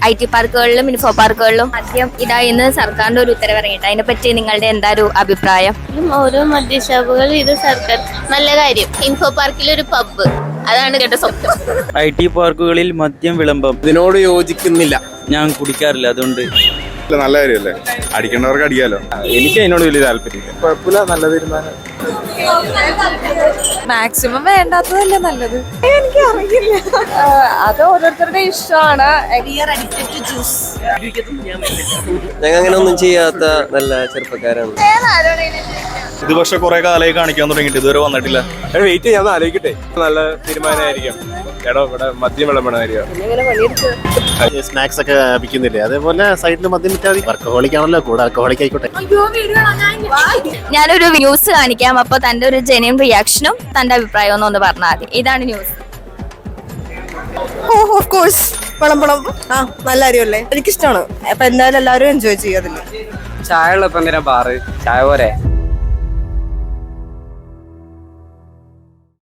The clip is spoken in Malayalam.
IT പാർക്കുകളിലും ഇൻഫോ പാർക്കുകളിലും മദ്യം ഇതായിന്ന് സർക്കാരിന്റെ ഒരു ഉത്തരവ് ഇറങ്ങിയിട്ട് അതിനെപ്പറ്റി നിങ്ങളുടെ എന്താ ഒരു അഭിപ്രായം? ഓരോ മദ്യഷാപ്പുകൾ ഇത് സർക്കാർ നല്ല കാര്യം. ഇൻഫോ പാർക്കിൽ ഒരു പബ്ബ്, അതാണ് കേട്ട സ്വപ്നം. IT പാർക്കുകളിൽ മദ്യം വിളംബരം ഇതിനോട് യോജിക്കുന്നില്ല. ഞാൻ കുടിക്കാറില്ല, അതുകൊണ്ട് നല്ല കാര്യമല്ലേ, അടിക്കേണ്ടവർക്ക് അടിക്കാലോ. എനിക്ക് അതിനോട് വലിയ താല്പര്യമില്ല. കുഴപ്പമില്ല, നല്ല തീരുമാനം. മാക്സിമം വേണ്ടാത്തതല്ലേ നല്ലത്. എനിക്ക് അറിയില്ല, അത് ഓരോരുത്തരുടെ ഇഷ്ടമാണ്. ഞങ്ങൾ അങ്ങനെ ഒന്നും ചെയ്യാത്ത നല്ല ചെറുപ്പക്കാരാണ്. ഇത് പക്ഷെ കുറെ കാലമായി കാണിക്കാൻ തുടങ്ങിയിട്ട് ഇതുവരെ വന്നിട്ടില്ല. വെയിറ്റ് ചെയ്യാൻ ആലോചിക്കട്ടെ, നല്ല തീരുമാനമായിരിക്കും. എടോ ഇവിടെ മദ്യം വിളമ്പണമായിരിക്കും. സ്നാക്സ് ഒക്കെ വിൽക്കുന്നില്ലേ, അതേപോലെ സൈഡിൽ മദ്യം വിറ്റാൽ മതി. വർക്കഹോളിക്കാണല്ലോ, കൂടെ വർക്കഹോളിക്ക് ആയിക്കോട്ടെ. ഞാനൊരു ന്യൂസ് കാണിക്കാം, അപ്പൊ തന്റെ ഒരു ജെന്യൂൻ റിയാക്ഷനും തന്റെ അഭിപ്രായവും ഒന്ന് പറഞ്ഞാൽ മതി. ഇതാണ് ന്യൂസ്. Of course, വിളമ്പണം. നല്ല കാര്യമല്ലേ, എനിക്കിഷ്ടമാണ്. അപ്പൊ എന്തായാലും എല്ലാവരും എൻജോയ് ചെയ്യും അതില്. ചായ ഉള്ളപ്പോ എന്തിനാ ബാറ്? ചായ പോരെ.